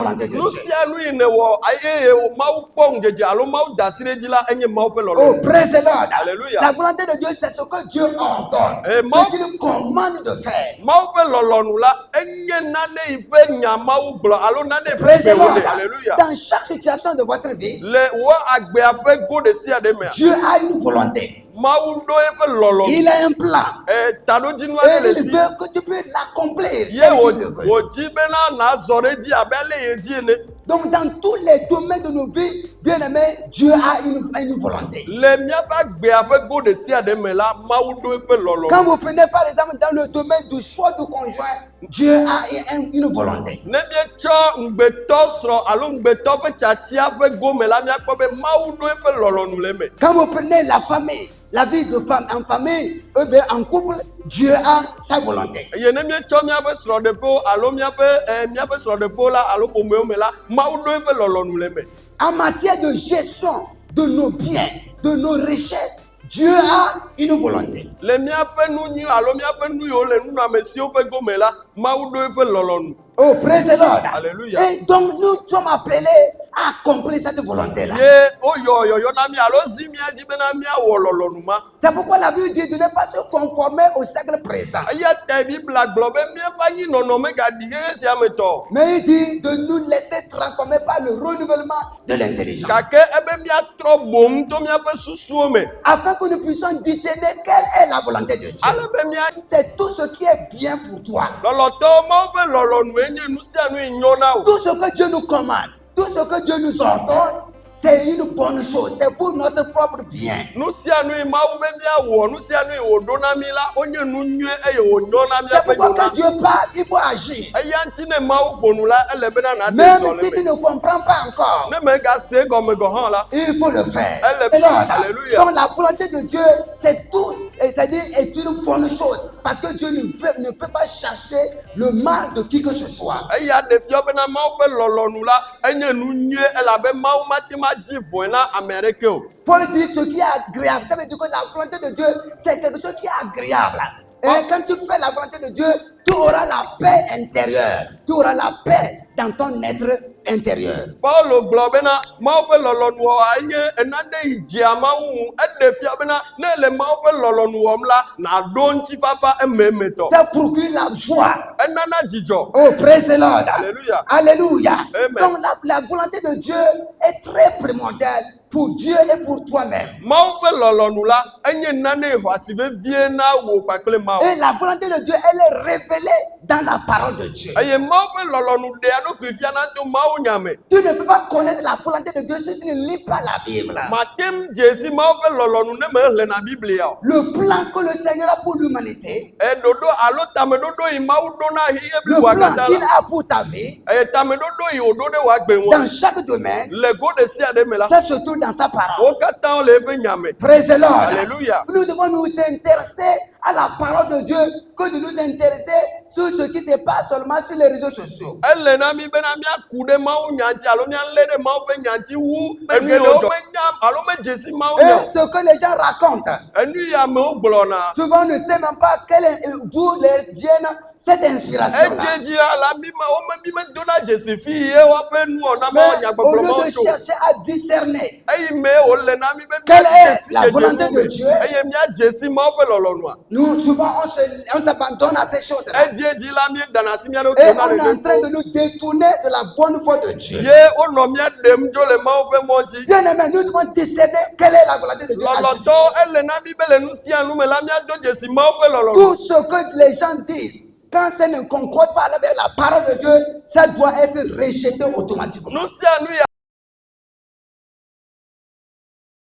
volonté de Dieu. Oh, praise the Lord. Alléluia. La volonté de Dieu, c'est ce que Dieu ordonne, ce qu'il commande de faire. Praise the Lord. Alléluia. Dans chaque situation de votre vie, Dieu a une volonté. Il a un plan. Et il veut que tu puisses l'accomplir. Donc, dans tous les domaines de nos vies, bien aimés, Dieu a une volonté. Quand vous prenez par exemple dans le domaine du choix du conjoint, Dieu a une volonté. Quand vous prenez la famille, la vie de femme en famille, en couple, Dieu a sa volonté. En matière de gestion de nos biens, de nos richesses, Dieu a une volonté. Oh, praise the Lord. Alléluia. Et donc nous sommes appelés à accomplir cette volonté-là. C'est pourquoi la Bible dit de ne pas se conformer au siècle présent. Mais il dit de nous laisser transformer par le renouvellement de l'intelligence. Afin que nous puissions discerner quelle est la volonté de Dieu. C'est tout ce qui est bien pour toi. Tout ce que Dieu nous commande, tout ce que Dieu nous ordonne, c'est une bonne chose, c'est pour notre propre bien. C'est pourquoi quand Dieu parle, il faut agir. Même si tu ne comprends pas encore, il faut le faire. Alléluia. Donc la volonté de Dieu, c'est tout, c'est-à-dire est une bonne chose. Parce que Dieu ne peut pas chercher le mal de qui que ce soit. Paul dit ce qui est agréable. Ça veut dire que la volonté de Dieu, c'est quelque chose qui est agréable. Et quand tu fais la volonté de Dieu, tu auras la paix intérieure. Tu auras la paix dans ton être intérieur. C'est procure la joie. Oh, praise the Lord. Alléluia. Alléluia. Amen. Donc la volonté de Dieu est très primordiale pour Dieu et pour toi-même. Et la volonté de Dieu, elle est révélée dans la parole de Dieu. Tu ne peux pas connaître la volonté de Dieu si tu ne lis pas la Bible. Le plan que le Seigneur a pour l'humanité, le plan qu'il a pour ta vie, dans chaque domaine, c'est surtout dans sa parole. Praise the Lord. Alléluia. Nous devons nous intéresser à la parole de Dieu que de nous intéresser sur ce qui se passe seulement sur les réseaux sociaux. Et ce que les gens racontent, souvent on ne sait même pas d'où les viennent cette inspiration. Mais au lieu de chercher à discerner quelle est la volonté de Dieu, nous souvent on s'abandonne à ces choses. Et on est en train de nous détourner de la bonne voie de Dieu. Bien aimé, nous devons discerner quelle est la volonté de Dieu. Tout ce que les gens disent, quand ça ne concorde pas avec la parole de Dieu, ça doit être rejeté automatiquement.